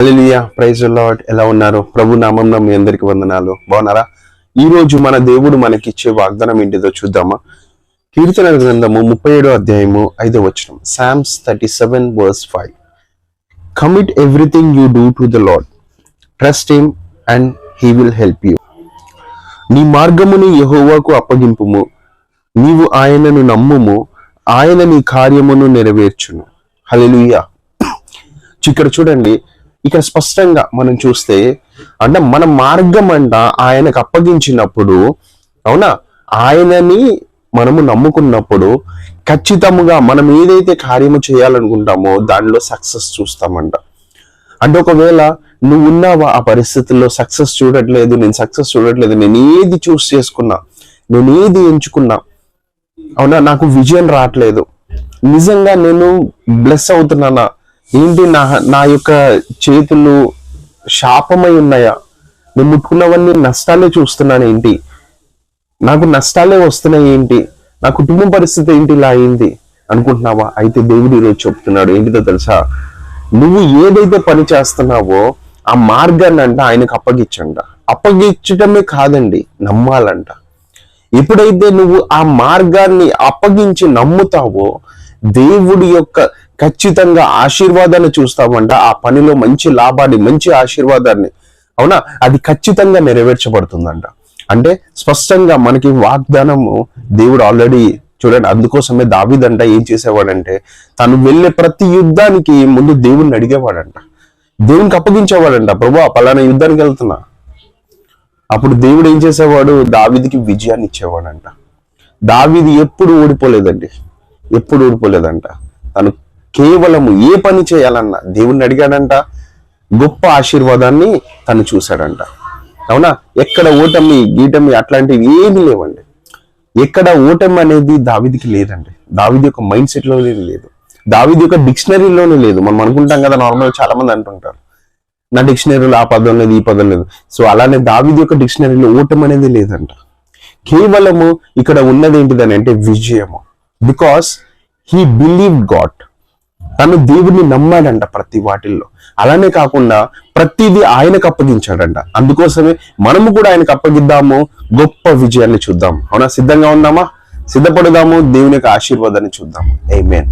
Hallelujah, praise the lord. ఎలా ఉన్నారు? ప్రభు నామమున మీ అందరికి వందనాలు. బాగున్నారా? ఈ రోజు మన దేవుడు మనకిచ్చే వాగ్దానం ఏంటిదో చూద్దామా? కీర్తనల గ్రంథము 37వ అధ్యాయము 5వ వచనం. Psalms 37 verse 5. Commit everything you do to the Lord. Trust him and he will help you. నీ మార్గమును యెహోవాకు అప్పగింపుము, నీవు ఆయనను నమ్ముము, ఆయన నీ కార్యమును నెరవేర్చును. హల్లెలూయా. ఇక్కడ చూడండి, ఇక్కడ స్పష్టంగా మనం చూస్తే అంటే మన మార్గం అంట ఆయనకు అప్పగించినప్పుడు, అవునా, ఆయనని మనము నమ్ముకున్నప్పుడు ఖచ్చితంగా మనం ఏదైతే కార్యము చేయాలనుకుంటామో దానిలో సక్సెస్ చూస్తామంట. అంటే ఒకవేళ నువ్వు ఉన్నావా ఆ పరిస్థితుల్లో, సక్సెస్ చూడట్లేదు, నేను సక్సెస్ చూడట్లేదు, నేను ఏది చూస్ చేసుకున్నా, నేను ఏది ఎంచుకున్నా, అవునా, నాకు విజయం రావట్లేదు, నిజంగా నేను బ్లెస్ అవుతున్నానా, ఏంటి నా యొక్క చేతులు శాపమై ఉన్నాయా, నేను ముట్టుకున్నవన్నీ నష్టాలే చూస్తున్నాను, ఏంటి నాకు నష్టాలే వస్తున్నాయి, ఏంటి నా కుటుంబం పరిస్థితి ఏంటి ఇలా అయింది అనుకుంటున్నావా? అయితే దేవుడు ఈరోజు చెప్తున్నాడు ఏంటిదో తెలుసా? నువ్వు ఏదైతే పని చేస్తున్నావో ఆ మార్గాన్ని అంట ఆయనకు అప్పగించంట. అప్పగించటమే కాదండి, నమ్మాలంట. ఎప్పుడైతే నువ్వు ఆ మార్గాన్ని అప్పగించి నమ్ముతావో దేవుడి యొక్క ఖచ్చితంగా ఆశీర్వాదాన్ని చూస్తామంట. ఆ పనిలో మంచి లాభాన్ని, మంచి ఆశీర్వాదాన్ని, అవునా, అది ఖచ్చితంగా నెరవేర్చబడుతుందంట. అంటే స్పష్టంగా మనకి వాగ్దానము దేవుడు ఆల్రెడీ చూడండి. అందుకోసమే దావీదంట ఏం చేసేవాడంటే, తను వెళ్ళే ప్రతి యుద్ధానికి ముందు దేవుడిని అడిగేవాడంట, దేవునికి అప్పగించేవాడంట. ప్రభువా పలానా యుద్ధానికి వెళ్తున్నా. అప్పుడు దేవుడు ఏం చేసేవాడు? దావీదుకి విజయాన్ని ఇచ్చేవాడంట. దావీదు ఎప్పుడు ఓడిపోలేదండి, ఎప్పుడు ఓడిపోలేదంట. తను కేవలము ఏ పని చేయాలన్నా దేవుణ్ణి అడిగాడంట, గొప్ప ఆశీర్వాదాన్ని తను చూశాడంట. అవునా, ఎక్కడ ఓటమి గీటమి అట్లాంటివి ఏమీ లేవండి. ఎక్కడ ఓటమి అనేది దావీదుకి లేదండి. దావీదు యొక్క మైండ్ సెట్ లోనే లేదు, దావీదు యొక్క డిక్షనరీలోనే లేదు. మనం అనుకుంటాం కదా, నార్మల్గా చాలా మంది అంటుంటారు నా డిక్షనరీలో ఆ పదం లేదు, ఈ పదం లేదు. సో అలానే దావీదు యొక్క డిక్షనరీలో ఓటమి అనేది లేదంట. కేవలము ఇక్కడ ఉన్నది ఏంటిదని అంటే విజయము. Because he believe God. తను దేవుడిని నమ్మాడంట ప్రతి వాటిల్లో. అలానే కాకుండా ప్రతిదీ ఆయనకు అప్పగించాడంట. అందుకోసమే మనము కూడా ఆయనకు అప్పగిద్దాము, గొప్ప విజయాన్ని చూద్దాం. అవునా, సిద్ధంగా ఉన్నామా? సిద్ధపడదాము, దేవుని యొక్క ఆశీర్వాదాన్ని చూద్దాము. ఆమేన్.